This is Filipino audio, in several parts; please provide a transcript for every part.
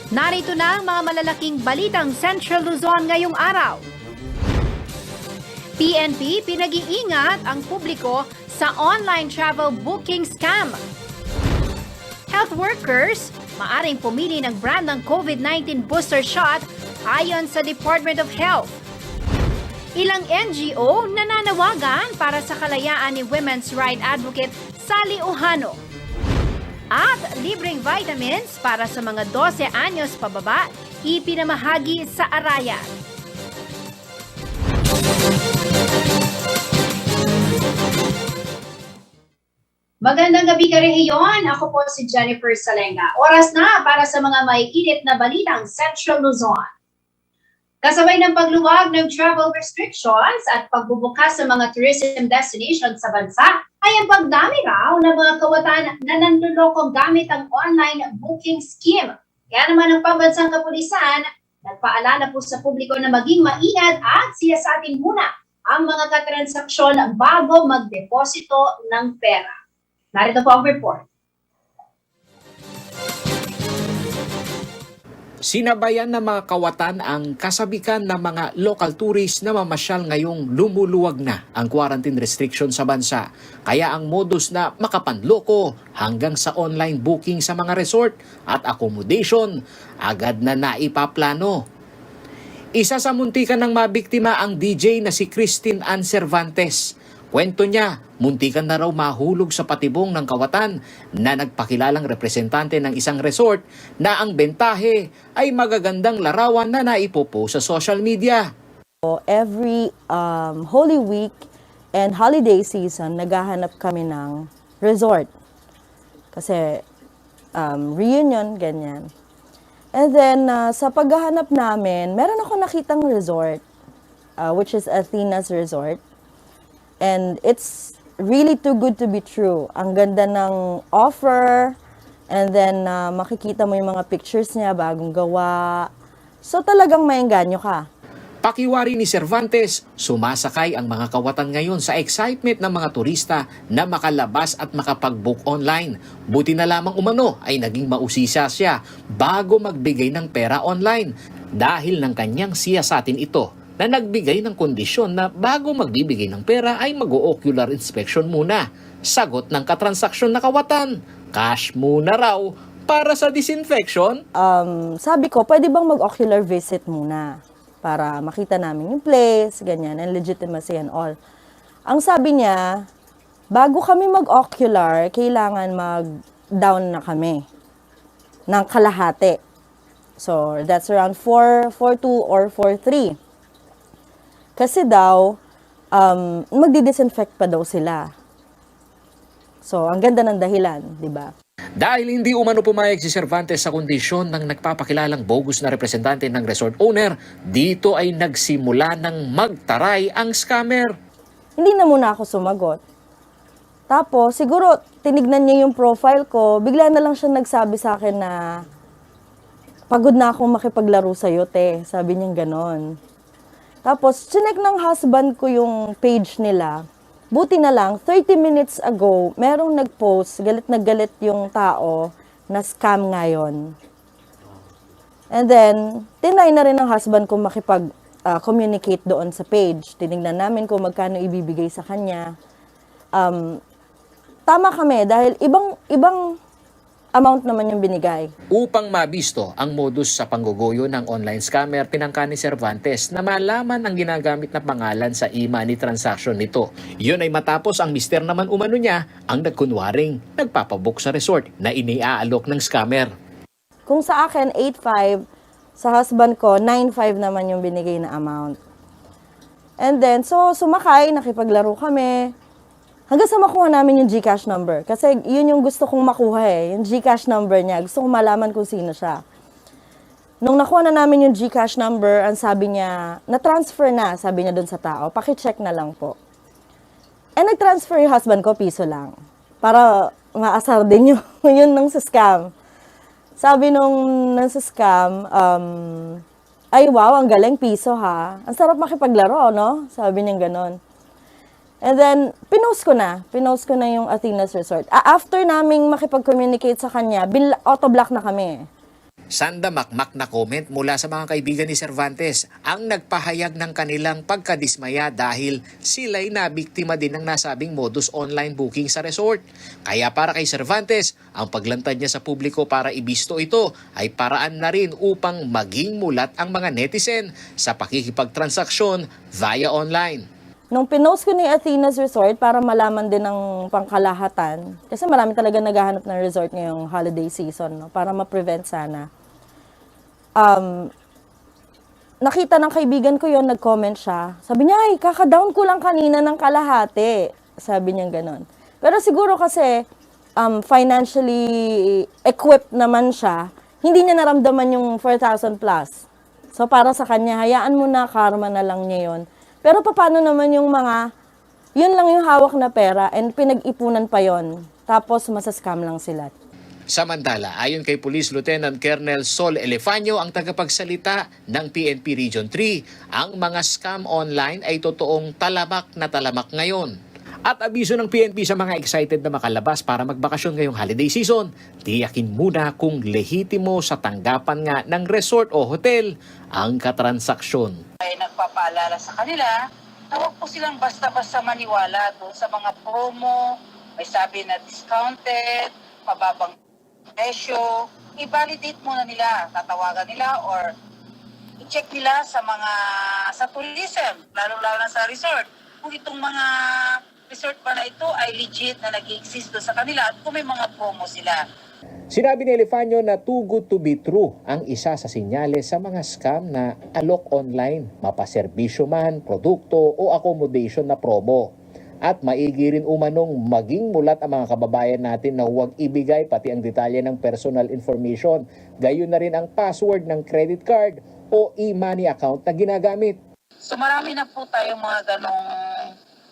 Narito na ang mga malalaking balitang Central Luzon ngayong araw. PNP pinag-iingat ang publiko sa online travel booking scam. Health workers maaring pumili ng brand ng COVID-19 booster shot ayon sa Department of Health. Ilang NGO nananawagan para sa kalayaan ni women's rights advocate Sally Ohano. At libreng vitamins para sa mga 12 anyos pababa, ipinamahagi sa Arayat. Magandang gabi ka rehiyon. Ako po si Jennifer Salenga. Oras na para sa mga maiinit na balitang Central Luzon. Kasabay ng pagluwag ng travel restrictions at pagbubukas sa mga tourism destinations sa bansa, ay ang pagdami raw ng mga kawatan na nanlulokong gamit ang online booking scheme. Kaya naman ang pambansang kapulisan, nagpaalala po sa publiko na maging maingat at siyasatin muna ang mga katransaksyon bago magdeposito ng pera. Narito po ang report. Sinabayan ng mga kawatan ang kasabikan ng mga local tourists na mamasyal ngayong lumuluwag na ang quarantine restriction sa bansa. Kaya ang modus na makapanloko hanggang sa online booking sa mga resort at accommodation agad na naipaplano. Isa sa muntikan ng mabiktima ang DJ na si Christine Ann Cervantes. Kwento niya, muntikan na raw mahulog sa patibong ng kawatan na nagpakilalang representante ng isang resort na ang bentahe ay magagandang larawan na naipopo sa social media. Every Holy Week and holiday season, naghahanap kami ng resort. Kasi reunion, ganyan. And then, sa paghahanap namin, meron ako nakitang resort, which is Athena's Resort. And it's really too good to be true. Ang ganda ng offer, and then makikita mo yung mga pictures niya, bagong gawa. So talagang maengganyo ka. Pakiwari ni Cervantes, sumasakay ang mga kawatan ngayon sa excitement ng mga turista na makalabas at makapag-book online. Buti na lamang umano ay naging mausisa siya bago magbigay ng pera online. Dahil ng kanyang siyasatin ito, na nagbigay ng kondisyon na bago magbibigay ng pera ay mag-o-ocular inspection muna. Sagot ng katransaksyon na kawatan, cash muna raw para sa disinfection. Sabi ko, pwede bang mag-ocular visit muna para makita namin yung place, ganyan, and legitimacy and all. Ang sabi niya, bago kami mag-ocular, kailangan mag-down na kami ng kalahati. So, that's around 4.2 or 4.3. Kasi daw, magdi-disinfect pa daw sila. So, ang ganda ng dahilan, di ba? Dahil hindi umano pumayag si Cervantes sa kondisyon ng nagpapakilalang bogus na representante ng resort owner, dito ay nagsimula ng magtaray ang scammer. Hindi na muna ako sumagot. Tapos, siguro, tinignan niya yung profile ko, bigla na lang siya nagsabi sa akin na, pagod na akong makipaglaro sa'yo, te. Sabi niya ganon. Tapos, chinek ng husband ko yung page nila. Buti na lang, 30 minutes ago, merong nag-post, galit na galit yung tao na scam ngayon. And then, tinry na rin ng husband ko makipag-communicate doon sa page. Tinignan namin kung magkano ibibigay sa kanya. Tama kami dahil ibang amount naman yung binigay. Upang mabisto ang modus sa panggugoyo ng online scammer, pinangka ni Cervantes na malaman ang ginagamit na pangalan sa e-money transaction nito. Yun ay matapos ang mister naman umano niya ang nagkunwaring nagpapabook sa resort na iniaalok ng scammer. Kung sa akin, 8.5, sa husband ko, 9.5 naman yung binigay na amount. And then, so sumakay, nakipaglaro kami. Hanggang sa makuha namin yung GCash number. Kasi yun yung gusto kong makuha eh. Yung GCash number niya. Gusto kong malaman kung sino siya. Nung nakuha na namin yung GCash number, ang sabi niya, na-transfer na, sabi niya dun sa tao. Paki-check na lang po. And nag-transfer yung husband ko, piso lang. Para maasar din yun nung sa scam. Sabi nung sa scam, ay wow, ang galing piso ha. Ang sarap makipaglaro, no? Sabi niya ganon. And then, pinost ko na yung Athena's Resort. After naming makipag-communicate sa kanya, auto-block na kami. Sandamakmak na comment mula sa mga kaibigan ni Cervantes ang nagpahayag ng kanilang pagkadismaya dahil sila'y nabiktima din ng nasabing modus online booking sa resort. Kaya para kay Cervantes, ang paglantad niya sa publiko para ibisto ito ay paraan na rin upang maging mulat ang mga netizen sa pakikipagtransaksyon via online. Nung pinost ko ni Athena's Resort para malaman din ng pangkalahatan, kasi marami talaga naghahanap ng resort ngayong holiday season, no? Para ma-prevent sana. Nakita ng kaibigan ko yon, nag-comment siya. Sabi niya, ay, kaka-down ko lang kanina ng kalahati. Sabi niya ganon. Pero siguro kasi financially equipped naman siya, hindi niya naramdaman yung 4,000 plus. So para sa kanya, hayaan mo na, karma na lang niya yon. Pero paano naman yung mga, yun lang yung hawak na pera and pinag-ipunan pa yon. Tapos masascam lang sila. Samantala, ayon kay Police Lieutenant Colonel Sol Elefanio, ang tagapagsalita ng PNP Region 3, ang mga scam online ay totoong talamak na talamak ngayon. At abiso ng PNP sa mga excited na makalabas para magbakasyon ngayong holiday season, tiyakin muna kung lehitimo sa tanggapan nga ng resort o hotel ang katransaksyon. Ay nagpapaalala sa kanila na huwag po silang basta-basta maniwala doon sa mga promo, may sabi na discounted, mababang presyo. I-validate muna nila, tatawagan nila or i-check nila sa tourism, lalo-lalo na sa resort. Kung itong mga resort pa na ito ay legit na nag-exist doon sa kanila at kung may mga promo sila. Sinabi ni Elefanio na too good to be true ang isa sa sinyales sa mga scam na alok online, mapaserbisyo man, produkto o accommodation na promo. At maigi rin umanong maging mulat ang mga kababayan natin na huwag ibigay pati ang detalye ng personal information, gayon na rin ang password ng credit card o e-money account na ginagamit. So marami na po tayong mga ganong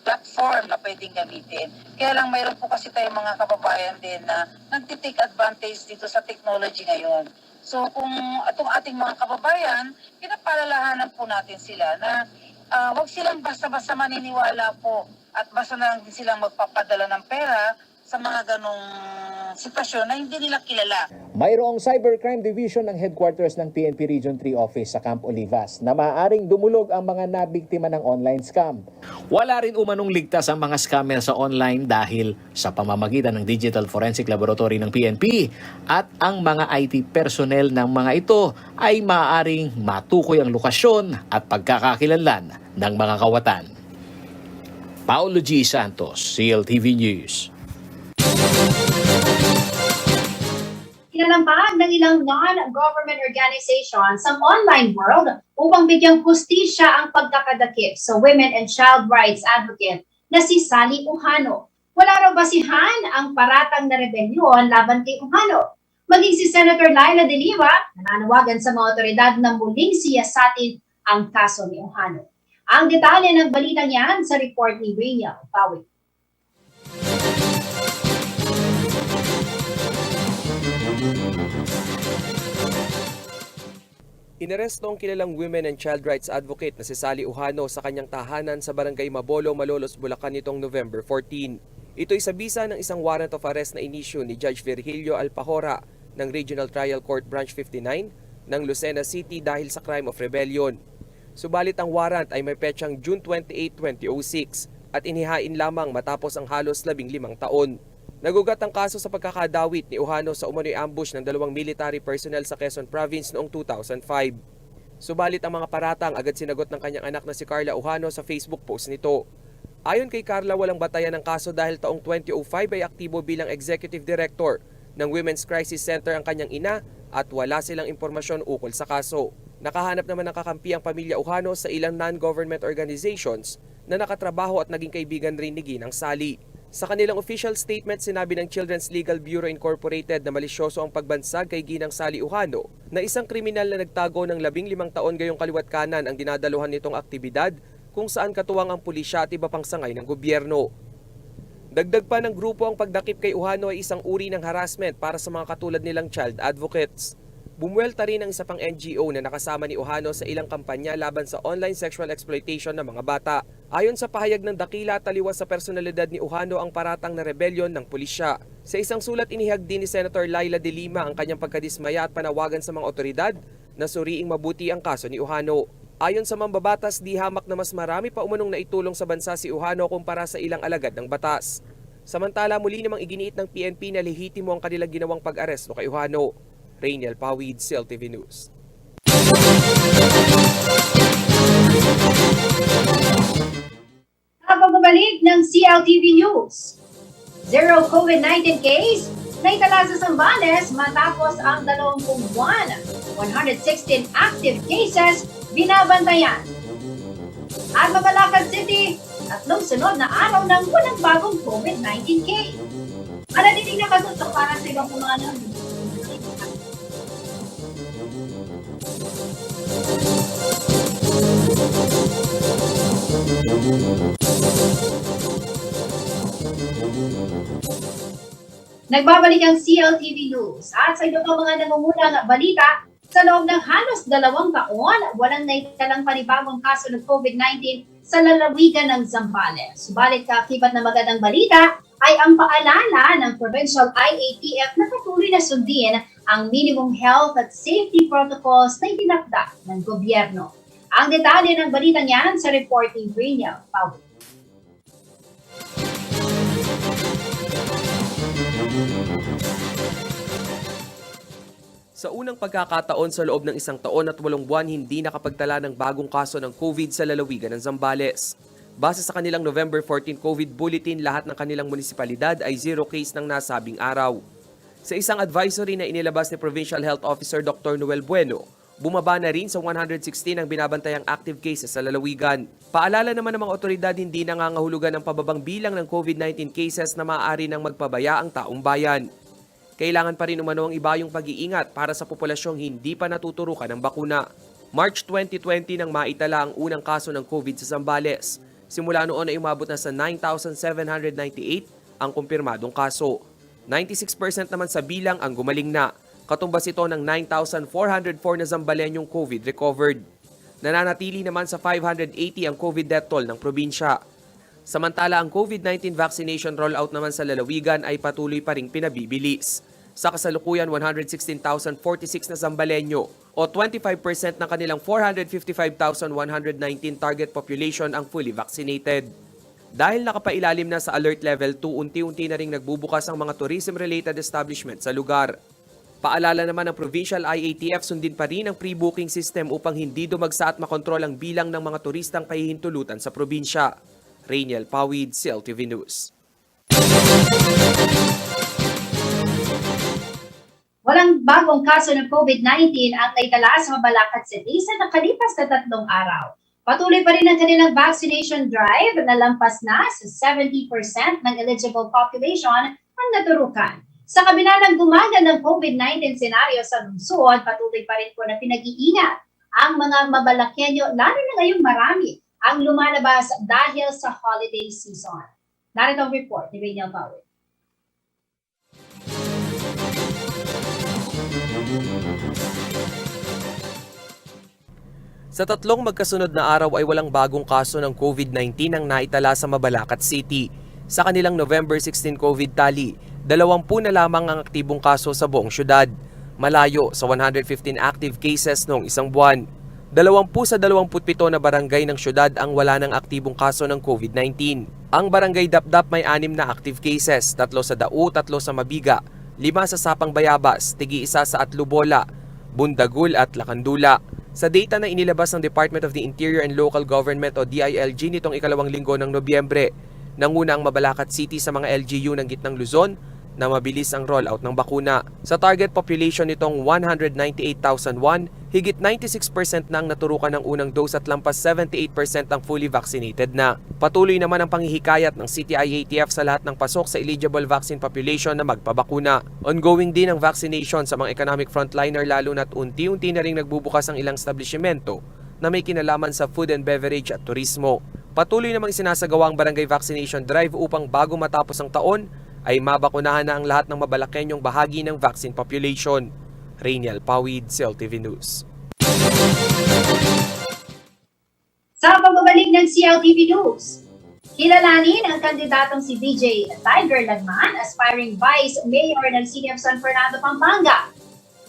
platform na pwedeng gamitin. Kaya lang mayroon po kasi tayong mga kababayan din na nagtitake advantage dito sa technology ngayon. So kung itong ating mga kababayan, pinapalalahanan po natin sila na huwag silang basta-basta maniniwala po at basta na lang din silang magpapadala ng pera sa mga ganong sitwasyon na hindi nila kilala. Mayroong Cybercrime Division ng headquarters ng PNP Region 3 Office sa Camp Olivas na maaaring dumulog ang mga nabiktima ng online scam. Wala rin umanong ligtas ang mga scammer sa online dahil sa pamamagitan ng Digital Forensic Laboratory ng PNP at ang mga IT personnel ng mga ito ay maaaring matukoy ang lokasyon at pagkakakilanlan ng mga kawatan. Paulo G. Santos, CLTV News. Inalampag ng ilang non-government organizations ang online world upang bigyang hustisya ang pagkakadakip sa women and child rights advocate na si Sally Ujano. Wala raw basihan ang paratang na rebelyon laban kay Ujano. Maging si Senator Laila De Lima, nananawagan sa mga otoridad na muling siyasatin ang kaso ni Ujano. Ang detalye ng balitang yan sa report ni Rhea Pawi. Inaresto ang kilalang women and child rights advocate na si Sally Ujano sa kanyang tahanan sa Barangay Mabolo, Malolos, Bulacan nitong November 14. Ito'y sa bisa ng isang warrant of arrest na inisyu ni Judge Virgilio Alpajora ng Regional Trial Court Branch 59 ng Lucena City dahil sa crime of rebellion. Subalit ang warrant ay may petsang June 28, 2006 at inihain lamang matapos ang halos 15 taon. Nagugat ang kaso sa pagkakadawit ni Ujano sa umano'y ambush ng 2 military personnel sa Quezon Province noong 2005. Subalit ang mga paratang agad sinagot ng kanyang anak na si Carla Ujano sa Facebook post nito. Ayon kay Carla, walang batayan ng kaso dahil taong 2005 ay aktibo bilang Executive Director ng Women's Crisis Center ang kanyang ina at wala silang impormasyon ukol sa kaso. Nakahanap naman ng kakampi ang pamilya Ujano sa ilang non-government organizations na nakatrabaho at naging kaibigan rin ni Ginang Sally. Sa kanilang official statement, sinabi ng Children's Legal Bureau Incorporated na malisyoso ang pagbansag kay Ginang Sally Ujano na isang kriminal na nagtago ng 15 taon gayong kaliwat kanan ang dinadaluhan nitong aktibidad kung saan katuwang ang pulisya at iba pang sangay ng gobyerno. Dagdag pa ng grupo ang pagdakip kay Ujano ay isang uri ng harassment para sa mga katulad nilang child advocates. Bumuelta rin ang isa pang NGO na nakasama ni Ujano sa ilang kampanya laban sa online sexual exploitation ng mga bata. Ayon sa pahayag ng dakila, taliwas sa personalidad ni Uhano ang paratang na rebelyon ng pulisya. Sa isang sulat, inihag din ni Senator Laila de Lima ang kanyang pagkadismaya at panawagan sa mga otoridad na suriing mabuti ang kaso ni Uhano. Ayon sa mambabatas, di hamak na mas marami pa umanong naitulong sa bansa si Uhano kumpara sa ilang alagad ng batas. Samantala, muli namang iginiit ng PNP na lehitimo ang kanilang ginawang pag-aresto kay Uhano. Rainiel Pawid, CLTV News. Pagbabalik ng CLTV News. Zero COVID-19 case naitala sa Zambales matapos ang 20 buwan. 116 active cases binabantayan. At Mabalacan City, tatlong sunod na araw ng walang bagong COVID-19 case. Manatiling nakatutok para sa ibang mga namin. Nagbabalik ang CLTV News at sa iba pang mga nangungunang balita, sa loob ng halos 2 taon, walang naitalang panibagong kaso ng COVID-19 sa lalawigan ng Zambales. Subalit kaakibat na magandang balita ay ang paalala ng Provincial IATF na patuloy na sundin ang minimum health at safety protocols na itinakda ng gobyerno. Ang detalye ng balitang yan sa reporting Rainiel Pawid. Sa unang pagkakataon sa loob ng 1 taon at 8 buwan, hindi nakapagtala ng bagong kaso ng COVID sa lalawigan ng Zambales. Base sa kanilang November 14 COVID Bulletin, lahat ng kanilang munisipalidad ay 0 case ng nasabing araw. Sa isang advisory na inilabas ni Provincial Health Officer Dr. Noel Bueno, bumaba na rin sa 116 ang binabantayang active cases sa lalawigan. Paalala naman ng mga otoridad, hindi nangangahulugan ang pababang bilang ng COVID-19 cases na maaari nang magpabaya ang taong bayan. Kailangan pa rin umano ang iba yung pag-iingat para sa populasyong hindi pa natuturukan ng bakuna. March 2020 nang maitala ang unang kaso ng COVID sa Zambales. Simula noon ay umabot na sa 9,798 ang kumpirmadong kaso. 96% naman sa bilang ang gumaling na. Katumbas ito ng 9,404 na Zambalenyong COVID recovered. Nananatili naman sa 580 ang COVID death toll ng probinsya. Samantala, ang COVID-19 vaccination rollout naman sa lalawigan ay patuloy pa ring pinabibilis. Sa kasalukuyan, 116,046 na Zambalenyo o 25% ng kanilang 455,119 target population ang fully vaccinated. Dahil nakapailalim na sa alert level 2, unti-unti na ring nagbubukas ang mga tourism-related establishment sa lugar. Paalala naman ng Provincial IATF, sundin pa rin ang pre-booking system upang hindi dumagsa at makontrol ang bilang ng mga turistang pahihintulutan sa probinsya. Rainiel Pawid, CLTV News. Walang bagong kaso ng COVID-19 ang naitala sa Mabalacat City sa nakalipas na 3 araw. Patuloy pa rin ang kanilang vaccination drive na lampas na sa 70% ng eligible population ang naturukan. Sa kabila ng gumagan ng COVID-19 senaryo sa lungsod, patuloy pa rin po na pinag-iingat ang mga Mabalacqueño, lalo na ngayong marami ang lumalabas dahil sa holiday season. Narito ang report ni Rainiel Pawid. Sa 3 magkasunod na araw ay walang bagong kaso ng COVID-19 ang naitala sa Mabalacat City. Sa kanilang November 16 COVID tally, 20 na lamang ang aktibong kaso sa buong syudad. Malayo sa 115 active cases noong isang buwan. 20 sa 27 na barangay ng syudad ang wala ng aktibong kaso ng COVID-19. Ang barangay Dapdap may 6 na active cases, 3 sa Dau, 3 sa Mabiga, 5 sa Sapang Bayabas, tig-1 sa Atlubola, Bundagul at Lacandula. Sa data na inilabas ng Department of the Interior and Local Government o DILG nitong ikalawang linggo ng Nobyembre, nanguna ang Mabalacat City sa mga LGU ng Gitnang Luzon na mabilis ang rollout ng bakuna. Sa target population nitong 198,001, higit 96% na ang naturukan ng unang dose at lampas 78% ang fully vaccinated na. Patuloy naman ang panghihikayat ng City IATF sa lahat ng pasok sa eligible vaccine population na magpabakuna. Ongoing din ang vaccination sa mga economic frontliner lalo na't unti-unti na ring nagbubukas ang ilang establishmento na may kinalaman sa food and beverage at turismo. Patuloy namang isinasagawa ang barangay vaccination drive upang bago matapos ang taon ay mabakunahan na ang lahat ng Mabalacqueñong bahagi ng vaccine population. Rainiel Pawid, CLTV News. Sa pagbabalik pagbabalik ng CLTV News. Kilalanin ang kandidatong si VJ Tiger Lagman, aspiring Vice Mayor ng City of San Fernando, Pampanga.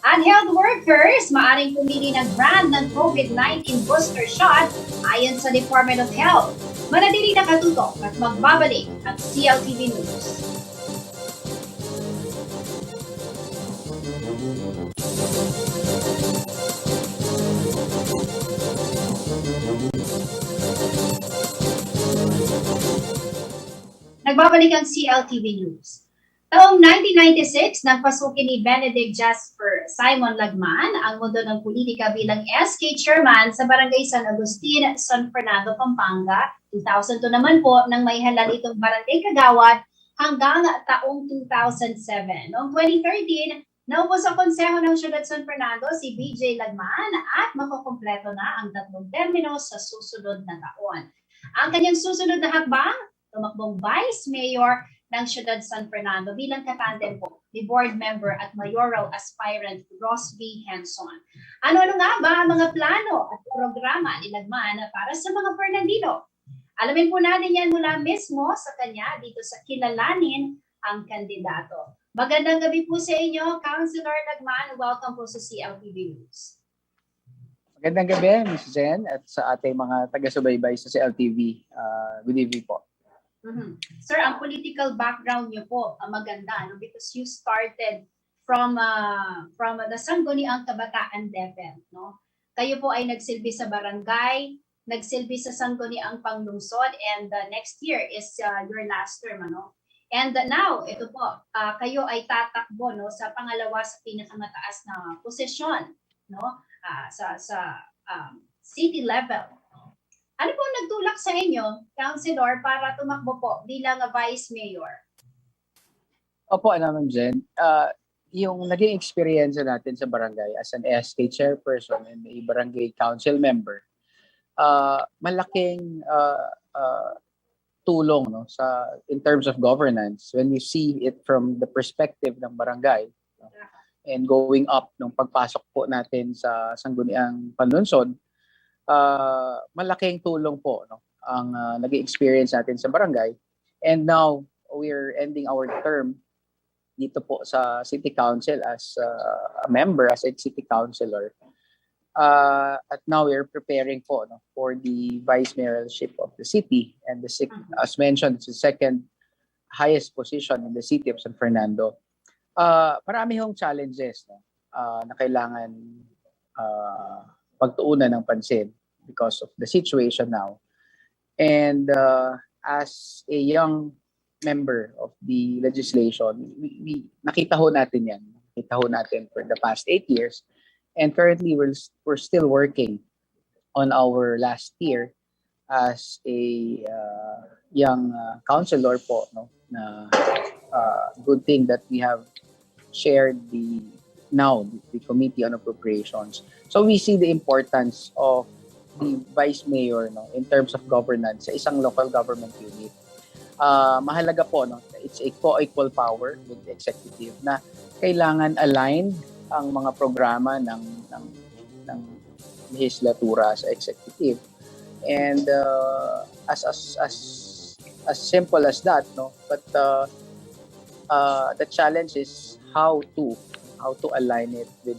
At health workers, maaring pumili ng brand ng COVID-19 booster shot ayon sa Department of Health. Manatili nakatutok at magbabalik ang CLTV News. Nagbabalik ang CLTV News. Taong 1996, nang pasukin ni Benedict Jasper Simon Lagman ang mundo ng politika bilang SK Chairman sa Barangay San Agustin, San Fernando, Pampanga. 2002 naman po nang may halal itong Barangay Kagawad hanggang taong 2007. Noong 2013, naupo sa konseho ng Siyudad San Fernando si BJ Lagman at makukumpleto na ang 3 termino sa susunod na taon. Ang kanyang susunod na hakbang, tumakbong Vice Mayor ng Siyudad San Fernando bilang katandem po ni Board Member at Mayoral Aspirant Ross V. Henson. Ano-ano nga ba ang mga plano at programa ni Lagman para sa mga Fernandino? Alamin po natin yan mula mismo sa kanya dito sa Kilalanin ang Kandidato. Magandang gabi po sa inyo, Councilor Lagman. Welcome po sa CLTV News. Magandang gabi, Ms. Jen, at sa ating mga taga-subaybay sa CLTV. Good evening po. Sir, ang political background niyo po maganda, no? Because you started from the Sangguniang Kabataan DepEd, no? Kayo po ay nagsilbi sa barangay, nagsilbi sa Sangguniang Panglungsod, and next year is your last term, ano? And now, ito po, kayo ay tatakbo, no, sa pangalawa sa pinakamataas na posisyon, no? Sa city level. Ano po nagtulak sa inyo, Councilor, para tumakbo po bilang Vice Mayor? Opo, Ma'am Jen. Yung naging experience natin sa barangay as an SK chairperson and a barangay council member, malaking tulong, no, in terms of governance when you see it from the perspective ng barangay, no, and going up nung pagpasok po natin sa Sangguniang Panlungsod. Malaking tulong po, no, ang naging experience natin sa barangay, and now we're ending our term dito po sa City Council as a member, as a City Councilor, at now we're preparing po, no, for the Vice Mayoralship of the city, and as mentioned, it's the second highest position in the City of San Fernando. Marami hong challenges, no, na kailangan pagtuunan ng pansin because of the situation now. And as a young member of the legislation, we nakita ho natin yan. Nakita ho natin for the past 8 years. And currently, we're still working on our last year as a young councilor po, no? Na good thing that we have shared the Committee on Appropriations. So we see the importance of the Vice Mayor, no, in terms of governance sa isang local government unit. Mahalaga po, no, it's a co-equal power with the executive na kailangan aligned ang mga programa ng legislatura sa executive. And as simple as that, no, but the challenge is how to align it with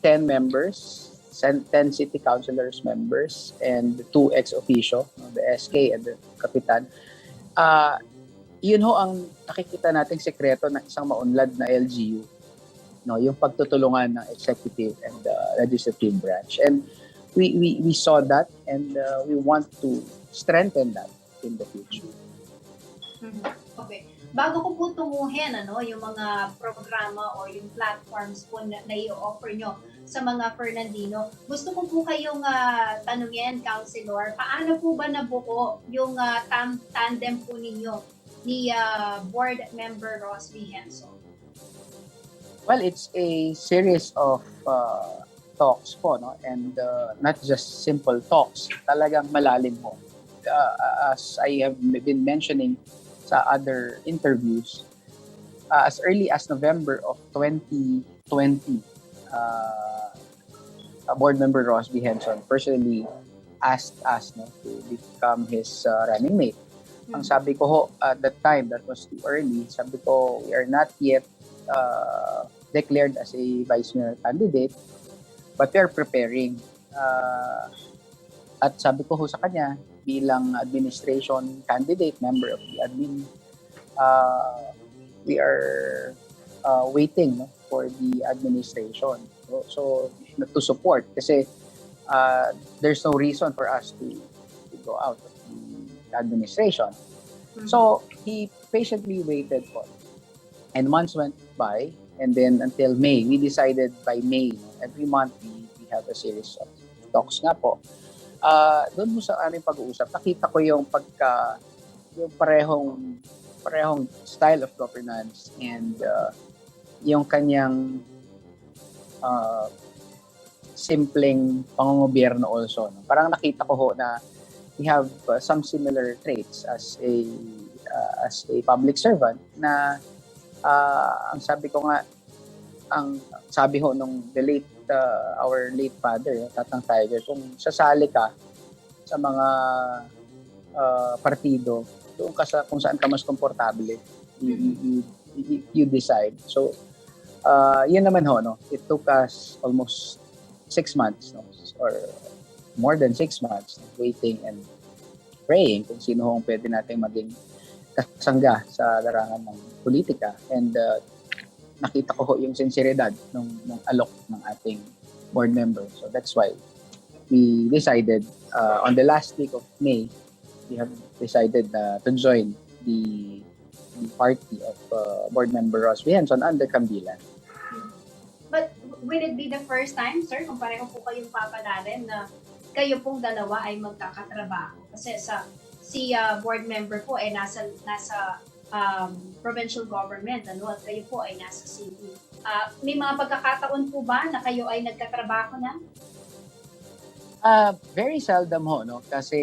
10 members, 10 city councilors members, and 2 ex officio, the SK and the Kapitan. Yun ho ang nakikita nating sekreto ng isang maunlad na LGU, no, yung pagtutulungan ng executive and the legislative branch. And we saw that, and we want to strengthen that in the future. Okay. Bago ko po tunguhin yung mga programa o yung platforms po na i-offer nyo sa mga Fernandino, gusto ko po kayong tanungin, Councilor, paano po ba nabuo yung tandem po ninyo ni Board Member Ross V. Henson? Well, it's a series of talks po, no? And not just simple talks, talagang malalim po. As I have been mentioning sa other interviews, as early as November of 2020, Board Member Ross V. Henson personally asked us to become his running mate. Ang sabi ko ho, at that time, that was too early, sabi ko, we are not yet declared as a vice mayor candidate, but we are preparing. At sabi ko ho sa kanya, bilang administration candidate, member of the admin, we are waiting for the administration. So to support, kasi there's no reason for us to go out of the administration. So he patiently waited for it. And months went by, and then until May, we decided by May, every month we have a series of talks nga po. Doon mo sa aming pag-uusap, nakita ko yung yung parehong style of governance and yung kanyang simpleng pangungobierno also. No? Parang nakita ko ho na we have some similar traits as a public servant na ang sabi ko nga, ang sabi ho nung our late father, Tatang Tiger, kung sasali ka sa mga partido, doon ka sa kung saan ka mas komportable, you decide. So, yun naman ho, no? It took us almost 6 months, no? Or more than 6 months, waiting and praying kung sino hong pwede natin maging kasangga sa larangan ng politika. And nakita ko ho yung sinseridad ng alok ng ating board member. So that's why we decided on the last week of May, we have decided to join the party of board member Ross Vihenson under Cambilan. But will it be the first time, sir, kung pareho po kayong papalarin na kayo pong dalawa ay magkakatrabaho? Kasi si board member po ay nasa provincial government, at kayo po ay nasa city. May mga pagkakataon po ba na kayo ay nagkatrabaho na? Very seldom ho, no? Kasi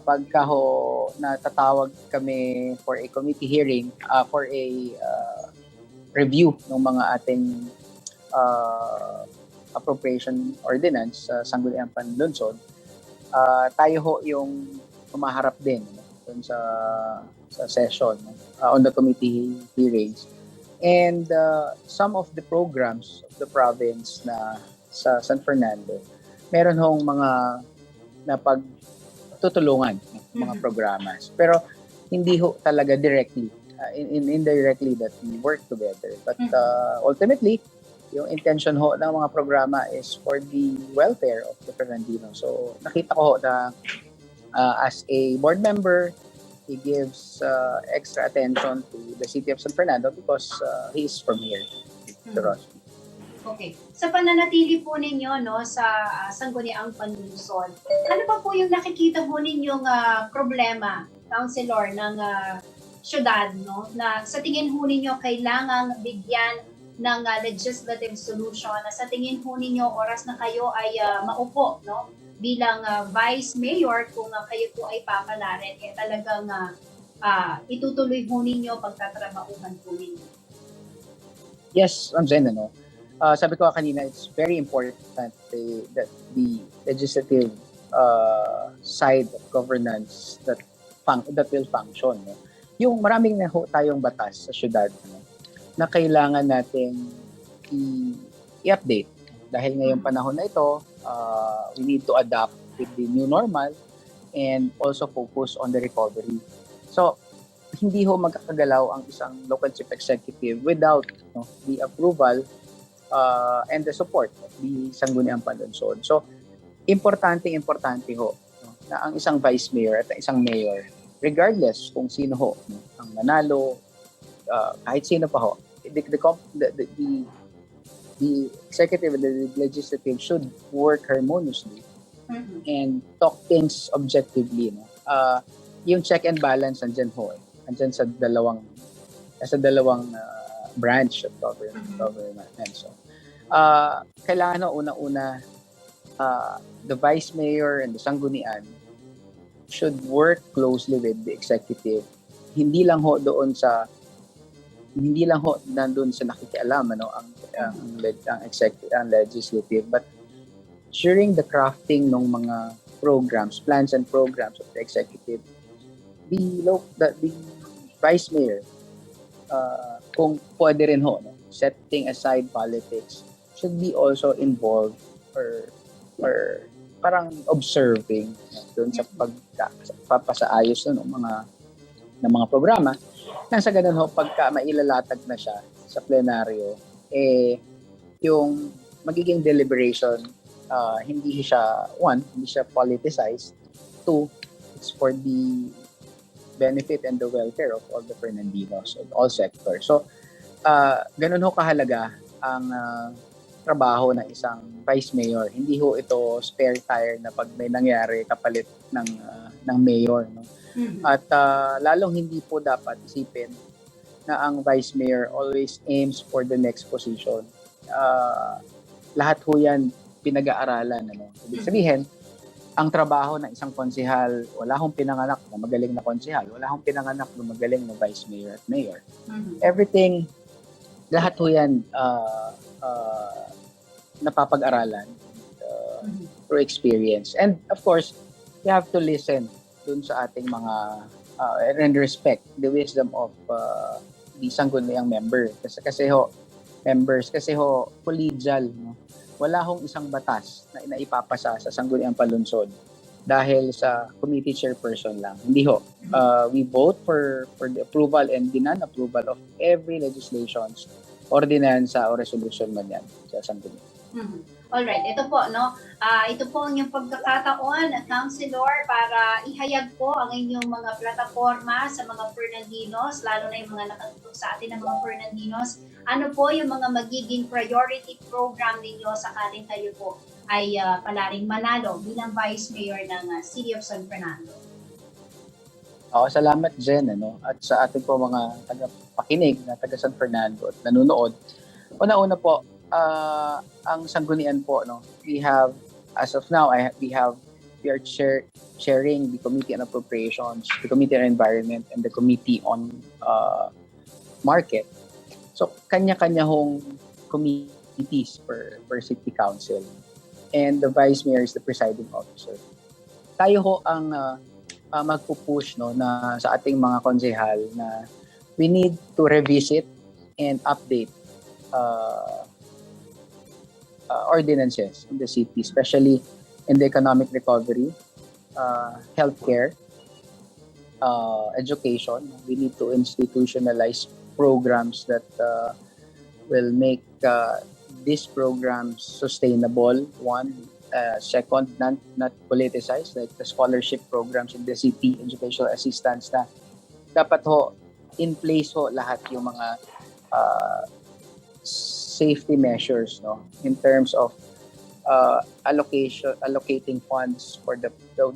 pagka ho natatawag kami for a committee hearing, for a review ng mga ating appropriation ordinance sa Sangguniang Panlunsod, tayo ho yung humaharap din, no? Dun sa session, no? On the committee hearings. And some of the programs of the province na sa San Fernando, meron hong mga napagtutulungan, mga programas. Pero hindi ho talaga directly, indirectly that we work together. But ultimately, yung intention ho ng mga programa is for the welfare of the Fernandino. So nakita ko ho na as a board member, he gives extra attention to the city of San Fernando because he is from here, Ross. Okay. Sa pananatili po ninyo sa Sangguniang Panlunsod, ano pa po yung nakikita po ninyong problema, Councilor, ng syudad, no? Na sa tingin po ninyo kailangang bigyan ng legislative solution, na sa tingin po ninyo oras na kayo ay maupo, no? Bilang Vice Mayor, kung kayo po ay papalarin, talagang itutuloy po ninyo pagtatrabahuhan po ninyo. Yes, Jen, ano? Sabi ko kanina, it's very important that the legislative side of governance that will function. No? Yung maraming na tayong batas sa syudad, no? Na kailangan natin i-update. Dahil ngayong panahon na ito, we need to adapt with the new normal and also focus on the recovery. So, hindi ho magkakagalaw ang isang local chief executive without the approval and the support of the Sangguniang Panlunsod. So, importante ho na ang isang vice mayor at ang isang mayor, regardless kung sino ho ang nanalo, kahit sino pa ho, the executive and the legislative should work harmoniously and talk things objectively. No? Yung check and balance andyan ho. Andyan sa dalawang branch of government. So, kailangan unang-una the vice mayor and the sanggunian should work closely with the executive. Hindi lang ho nandun sa nakikialam ang executive, ang legislative, but during the crafting ng mga programs, plans and programs of the executive, the vice mayor, kung pwede rin ho, no, setting aside politics, should be also involved or parang observing, no, doon sa pagpapasaayos ng mga programa. Nang sa ganun ho, pagka mailalatag na siya sa plenaryo, yung magiging deliberation, hindi siya politicized. Two, it's for the benefit and the welfare of all the Fernandinos, of all sectors. So, ganun ho kahalaga ang trabaho ng isang vice mayor. Hindi ho ito spare tire na pag may nangyari kapalit ng mayor, no? At lalong hindi po dapat isipin na ang vice mayor always aims for the next position. Lahat ho yan pinag-aaralan, ano? Ibig sabihin, ang trabaho ng isang konsehal, wala hong pinanganak na magaling na konsehal, wala hong pinanganak na magaling na vice mayor at mayor. Everything, lahat ho yan napapag-aralan through experience. And of course, you have to listen dun sa ating mga and respect the wisdom of the sangguniang member. Kasi ho, collegial, no? Wala hong isang batas na inaipapasa sa sangguniang palunsod dahil sa committee chairperson lang. Hindi ho. We vote for the approval and the non-approval of every legislations, ordinansa o resolution man yan sa sangguniang. Alright, ito po, no? Ito po ang inyong pagkakataon, Councilor, para ihayag po ang inyong mga plataforma sa mga Fernandinos, lalo na yung mga nakatutok sa atin ng mga Fernandinos. Ano po yung mga magiging priority program ninyo sakaling kayo po ay palaring manalo bilang Vice Mayor ng City of San Fernando? Salamat, Jen, ano? At sa ating po mga tagapakinig na taga San Fernando at nanonood. Una-una po, ang sanggunian po, no, we have, as of now, we are chairing the Committee on Appropriations, the Committee on Environment, and the Committee on Market. So, kanya-kanya hong committees per city council. And the Vice Mayor is the presiding officer. Tayo ho ang magpupush, no, na sa ating mga konsehal na we need to revisit and update ordinances in the city, especially in the economic recovery, healthcare, education. We need to institutionalize programs that will make these programs sustainable. One, second, not politicized, like the scholarship programs in the city, educational assistance na dapat ho in place ho lahat yung mga safety measures, no, in terms of allocating funds for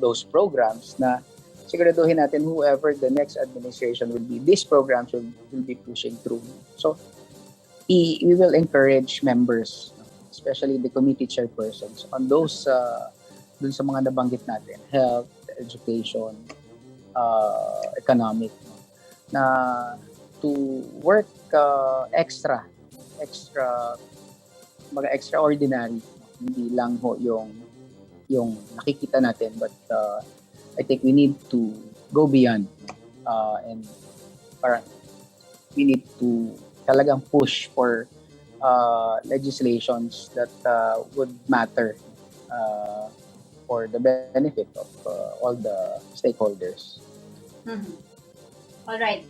those programs na siguraduhin natin whoever the next administration will be, these programs will be pushing through. So we will encourage members, especially the committee chairpersons, on those dun sa mga nabanggit natin, health, education, economic, no, na to work mga extraordinary, hindi lang ho yung nakikita natin, but I think we need to go beyond, and parang we need to talagang push for legislations that would matter for the benefit of all the stakeholders. Alright.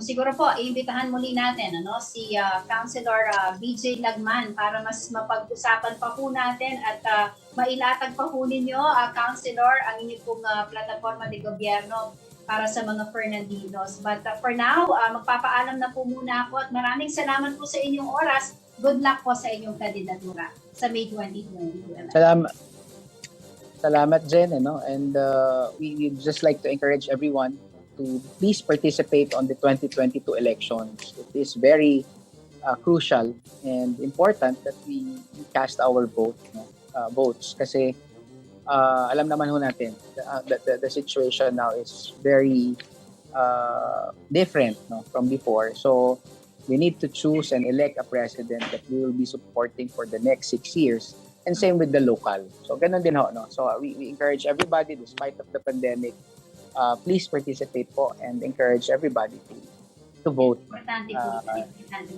Siguro po, iimbitahan muli natin si Councilor BJ Lagman para mas mapag-usapan pa po natin at mailatag pa po ninyo, Councilor, ang inyong pong plataforma de gobyerno para sa mga Fernandinos. But for now, magpapaalam na po muna ako at maraming salamat po sa inyong oras. Good luck po sa inyong kandidatura sa May 2022. Salamat, Jen, and we'd just like to encourage everyone to please participate on the 2022 elections. It is very crucial and important that we cast our votes kasi alam naman ho natin the situation now is very different, no, from before. So we need to choose and elect a president that we will be supporting for the next 6 years And same with the local. So ganun din ho, no? So we encourage everybody despite of the pandemic, please participate po and encourage everybody to vote. Importante po. Importante.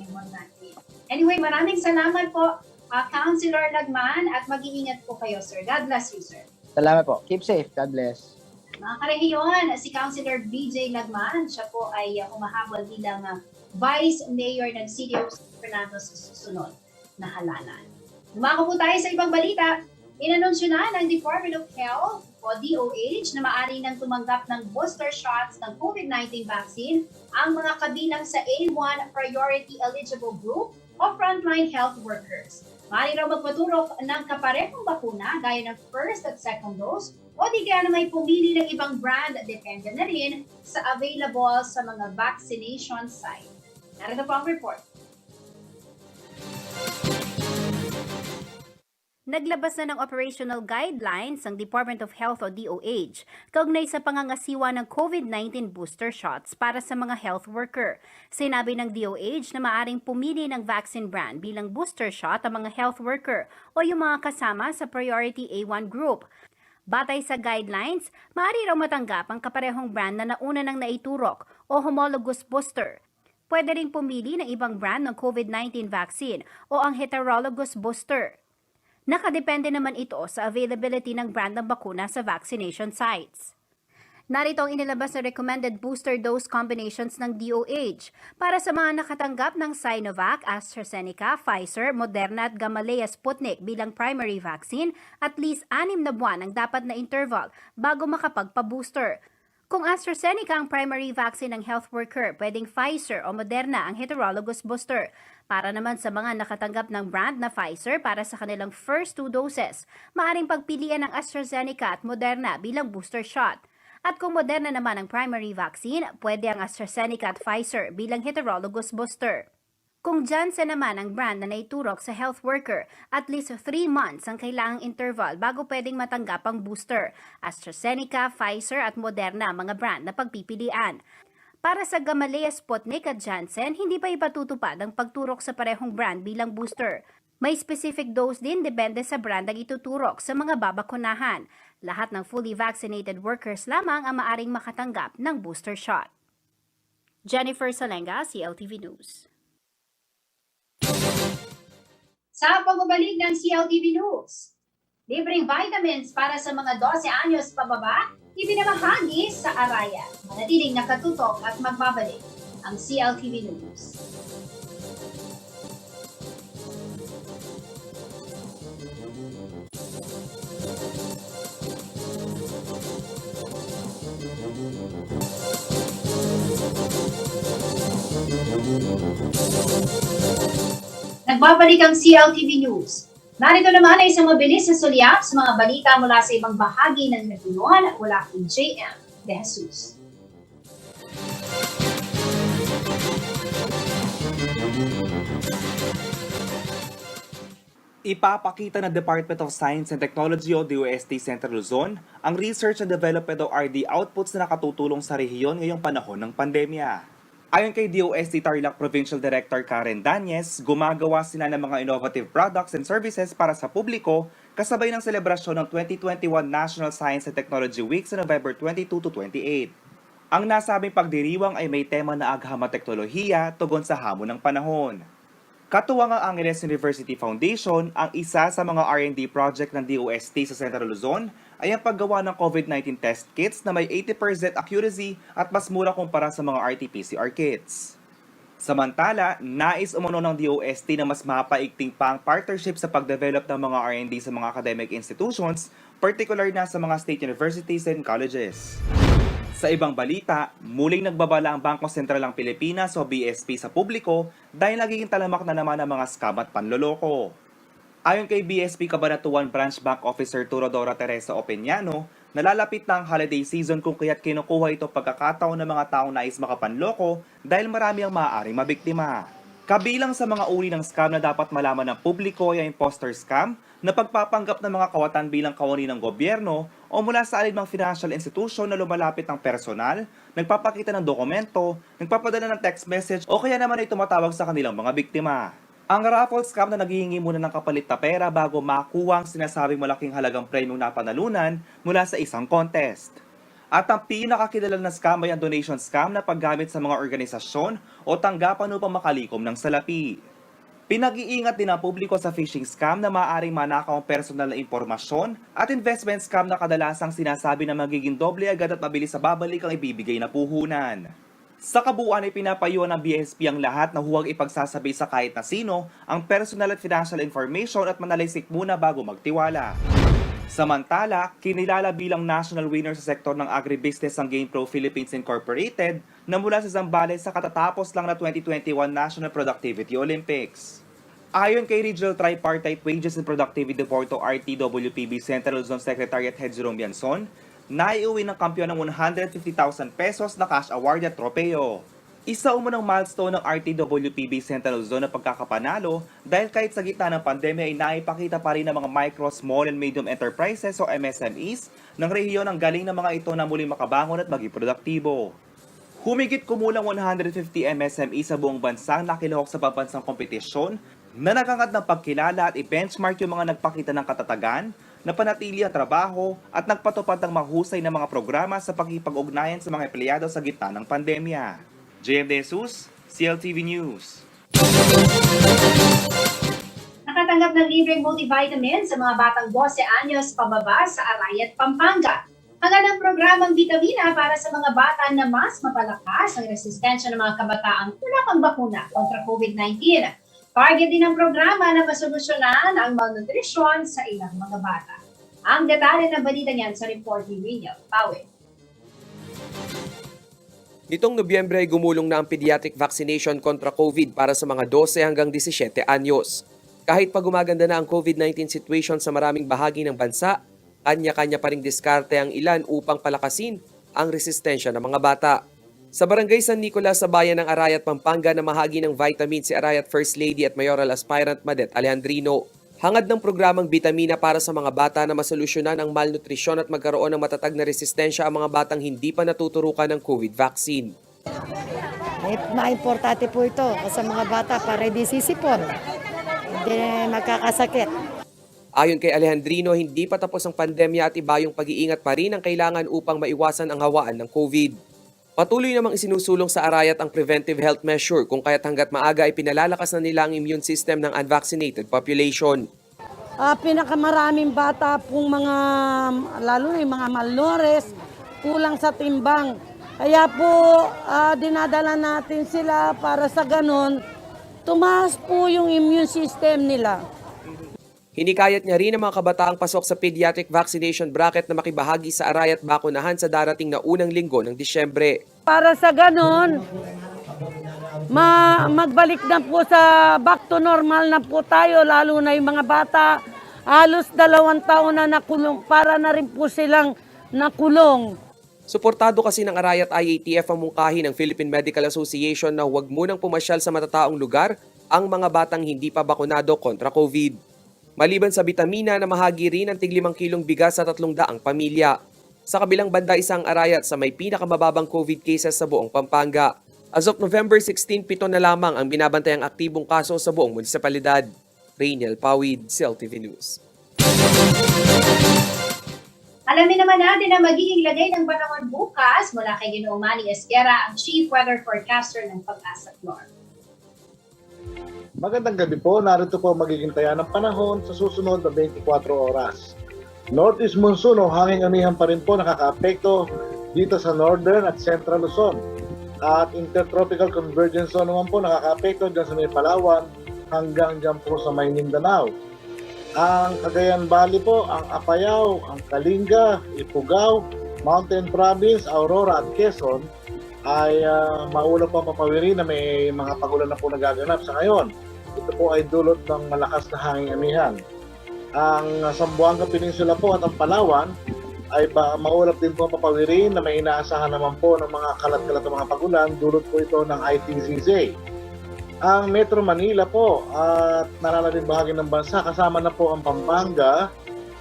Anyway, maraming salamat po, Councilor Lagman, at mag-iingat po kayo, sir. God bless you, sir. Salamat po. Keep safe. God bless. Mga karehiyon, si Councilor BJ Lagman, siya po ay humahabol bilang Vice Mayor ng City of San Fernando sa susunod na halalan. Lumako po tayo sa ibang balita. Inanunsyo na ng Department of Health o DOH na maaari nang tumanggap ng booster shots ng COVID-19 vaccine ang mga kabilang sa A1 Priority Eligible Group o frontline health workers. Maaari raw magpaturok ng kaparehong bakuna gaya ng first at second dose o di kaya na may pumili ng ibang brand, depende na rin sa available sa mga vaccination site. Narito po ang report. Naglabas na ng operational guidelines ang Department of Health o DOH kaugnay sa pangangasiwa ng COVID-19 booster shots para sa mga health worker. Sinabi ng DOH na maaring pumili ng vaccine brand bilang booster shot ang mga health worker o yung mga kasama sa Priority A1 group. Batay sa guidelines, maaari raw matanggap ang kaparehong brand na nauna nang naiturok o homologous booster. Pwede ring pumili ng ibang brand ng COVID-19 vaccine o ang heterologous booster. Nakadepende naman ito sa availability ng brand ng bakuna sa vaccination sites. Narito ang inilabas na recommended booster dose combinations ng DOH para sa mga nakatanggap ng Sinovac, AstraZeneca, Pfizer, Moderna at Gamaleya Sputnik bilang primary vaccine, at least 6 na buwan ang dapat na interval bago makapagpa-booster. Kung AstraZeneca ang primary vaccine ng health worker, pwedeng Pfizer o Moderna ang heterologous booster. Para naman sa mga nakatanggap ng brand na Pfizer para sa kanilang first 2 doses, maaring pagpilian ng AstraZeneca at Moderna bilang booster shot. At kung Moderna naman ang primary vaccine, pwede ang AstraZeneca at Pfizer bilang heterologous booster. Kung Janssen naman ang brand na naiturok sa health worker, at least 3 months ang kailangang interval bago pwedeng matanggap ang booster. AstraZeneca, Pfizer at Moderna ang mga brand na pagpipilian. Para sa Gamaleya, Sputnik at Janssen, hindi pa ipatutupad ang pagturok sa parehong brand bilang booster. May specific dose din depende sa brand ang ituturok sa mga babakunahan. Lahat ng fully vaccinated workers lamang ang maaring makatanggap ng booster shot. Jennifer Salenga, CLTV News. Sa pagbabalik ng CLTV News, libreng vitamins para sa mga 12 anyos pababa, ibinamahagi sa Araya. Manatiling nakatutok at magbabalik ang CLTV News. Nagbabalik ang CLTV News. Narito naman ay isang mabilis na sulyap sa mga balita mula sa ibang bahagi ng Laguna mula kay JM De Jesus. Ipapakita ng Department of Science and Technology o DOST Central Luzon ang research and development o RD outputs na nakatutulong sa rehiyon ngayong panahon ng pandemya. Ayon kay DOST Tarlac Provincial Director Karen Danyes, gumagawa sila ng mga innovative products and services para sa publiko kasabay ng selebrasyon ng 2021 National Science and Technology Week sa November 22 to 28. Ang nasabing pagdiriwang ay may tema na agham at teknolohiya tugon sa hamon ng panahon. Katuwang ang Angeles University Foundation, ang isa sa mga R&D project ng DOST sa Central Luzon ay ang paggawa ng COVID-19 test kits na may 80% accuracy at mas mura kumpara sa mga RT-PCR kits. Samantala, nais umano ng DOST na mas mapaigting pa ang partnership sa pagdevelop ng mga R&D sa mga academic institutions, particular na sa mga state universities and colleges. Sa ibang balita, muling nagbabala ang Bangko Sentral ng Pilipinas o BSP sa publiko dahil nagiging talamak na naman ang mga scam at panloloko. Ayon kay BSP Cabanatuan Branch Bank Officer Turodora Teresa Opeñano, nalalapit na ang holiday season kung kaya't kinukuha ito pagkakataon ng mga taong nais makapanloko dahil marami ang maaaring mabiktima. Kabilang sa mga uri ng scam na dapat malaman ng publiko ay ang imposter scam na pagpapanggap ng mga kawatan bilang kawani ng gobyerno o mula sa alinmang financial institution na lumalapit ng personal, nagpapakita ng dokumento, nagpapadala ng text message o kaya naman ay tumatawag sa kanilang mga biktima. Ang raffle scam na naghihingi muna ng kapalit na pera bago makuha ang sinasabing malaking halagang premyong napanalunan mula sa isang contest. At ang pinakakilala na scam ay ang donation scam na paggamit sa mga organisasyon o tanggapan upang makalikom ng salapi. Pinag-iingat din ang publiko sa phishing scam na maaaring manakaw ang personal na impormasyon at investment scam na kadalasang sinasabi na magiging doble agad at mabilis sa babalik ang ibibigay na puhunan. Sa kabuuan ay pinapayuhan ng BSP ang lahat na huwag ipagsasabi sa kahit na sino ang personal at financial information at manalisik muna bago magtiwala. Samantala, kinilala bilang national winner sa sektor ng agribusiness ang GamePro Philippines Incorporated na mula sa Zambales sa katatapos lang na 2021 National Productivity Olympics. Ayon kay Regional Tripartite Wages and Productivity Board o RTWPB Central Luzon Secretariat Head Jerome Yanson, naiuwi ng kampiyon ng 150,000 pesos na cash award at tropeo. Isa umunang milestone ng RTWPB Central Luzon na pagkakapanalo dahil kahit sa gitna ng pandemya ay naipakita pa rin ng mga micro, small and medium enterprises o MSMEs ng rehiyon ang galing ng mga ito na muling makabangon at maging produktibo. Humigit kumulang 150 MSME sa buong bansang nakilahok sa pambansang kompetisyon na nagangad ng pagkilala at i-benchmark yung mga nagpakita ng katatagan, napanatili ang trabaho at nagpatupad ng mahusay na mga programa sa pakikipag-ugnayan sa mga empleyado sa gitna ng pandemya. JM De Jesus, CLTV News. Nakatanggap ng libreng multivitamin sa mga batang 12 anyos pababa sa Arayat, Pampanga. Hanggang ng programang bitamina para sa mga bata na mas mapalakas ang resistensya ng mga kabataang wala pang bakuna kontra COVID-19. Target din ng programa na masolusyonan ang malnutrisyon sa ilang mga bata. Ang detalye ng balita niyan sa report ni Riniel Pawit. Nitong Nobyembre ay gumulong na ang pediatric vaccination kontra COVID para sa mga 12 hanggang 17 anyos. Kahit pa gumaganda na ang COVID-19 situation sa maraming bahagi ng bansa, kanya-kanya pa ring diskarte ang ilan upang palakasin ang resistensya ng mga bata. Sa Barangay San Nicolas sa bayan ng Arayat, Pampanga na mahagi ng vitamin si Arayat First Lady at Mayoral Aspirant Madet Alejandrino. Hangad ng programang bitamina para sa mga bata na masolusyonan ang malnutrisyon at magkaroon ng matatag na resistensya ang mga batang hindi pa natuturukan ng COVID vaccine. Maimportante po ito sa mga bata para di sisipon, hindi magkakasakit. Ayon kay Alejandrino, hindi pa tapos ang pandemya at iba yung pag-iingat pa rin ang kailangan upang maiwasan ang hawaan ng COVID. Patuloy namang isinusulong sa Arayat ang preventive health measure kung kaya't hanggat maaga ay pinalalakas na nila ang immune system ng unvaccinated population. Pinakamaraming bata pong mga, lalo na yung mga malnourished, kulang sa timbang. Kaya po dinadala natin sila para sa ganun, tumaas po yung immune system nila. Hinikayat niya rin ang mga kabataang pasok sa pediatric vaccination bracket na makibahagi sa Arayat bakunahan sa darating na unang linggo ng Disyembre. Para sa ganun, magbalik na po sa back to normal na po tayo, lalo na yung mga bata, halos 2 taon na nakulong, para na rin po silang nakulong. Suportado kasi ng Arayat IATF ang mungkahi ng Philippine Medical Association na huwag munang pumasyal sa matataong lugar ang mga batang hindi pa bakunado kontra COVID. Maliban sa bitamina na mahagi rin ang tig 5 kilong bigas sa 300 pamilya. Sa kabilang banda, isang Arayat sa may pinakamababang COVID cases sa buong Pampanga. As of November 16, 7 na lamang ang binabantayang aktibong kaso sa buong munisipalidad. Riniel Pawid, CLTV News. Alamin naman natin ang magiging lagay ng panahon bukas mula kay Ginoong Manny Esguera, ang Chief Weather Forecaster ng Pag-asa North. Magandang gabi po. Narito po magiging taya ng panahon sa susunod na 24 oras. Northeast monsoon o hanging amihan pa rin po nakaka-apekto dito sa Northern at Central Luzon. At intertropical convergence zone naman po nakaka-apekto dyan sa may Palawan hanggang dyan po sa may Mindanao. Ang Cagayan Valley po, ang Apayao, ang Kalinga, Ifugao, Mountain Province, Aurora at Quezon ay maulap po papawiri na may mga pagulan na po nagaganap sa ngayon. Ito po ay dulot ng malakas na hanging amihan. Ang Zamboanga Peninsula po at ang Palawan ay maulap din po papawiri na may inaasahan naman po ng mga kalat-kalat na mga pagulan, dulot po ito ng ITCZ. Ang Metro Manila po at nararaming bahagi ng bansa kasama na po ang Pampanga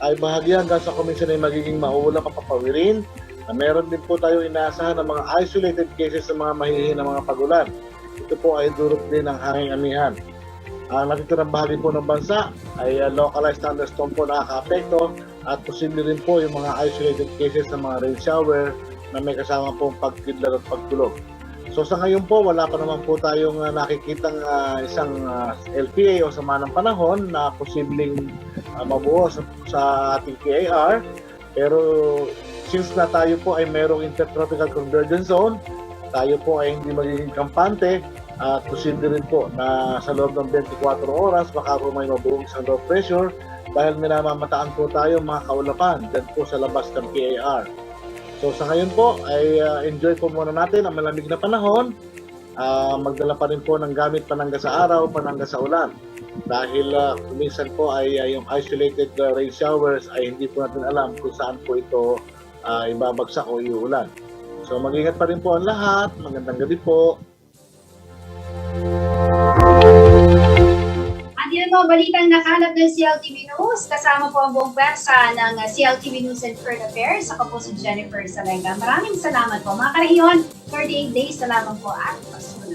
ay bahagi hanggang sa komisyon ay magiging maulap at papawirin. Meron din po tayo inaasahan ng mga isolated cases sa mga mahihin na mga pagulan. Ito po ay dulot din ng hanging amihan. Ang natitirang bahagi po ng bansa ay localized thunderstorm po nakaka-apekto at posible rin po yung mga isolated cases ng mga rain shower na may kasama pong pagkidlat at pagtulog. So sa ngayon po, wala pa naman po tayong nakikitang isang LPA o sama ng panahon na posibleng mabuo sa ating PAR. Pero since na tayo po ay mayroong intertropical convergence zone, tayo po ay hindi magiging kampante at posible rin po na sa loob ng 24 oras baka po may mabuong isang low pressure dahil minamamataan po tayo mga kaulapan dyan po sa labas ng PAR. So sa ngayon po ay enjoy po muna natin ang malamig na panahon. Magdala pa rin po ng gamit panangga sa araw, panangga sa ulan. Dahil minsan po ay yung isolated rain showers ay hindi po natin alam kung saan po ito ibabagsak o iuulan. So mag-ingat pa rin po ang lahat. Magandang gabi po. At yun po, balitang nakalap ng CLTV News. Kasama po ang buong pwersa ng CLTV News and Current Affairs. Ako po si Jennifer Salenga. Maraming salamat po. Mga karehiyon, 38 days na lamang po at pasunod.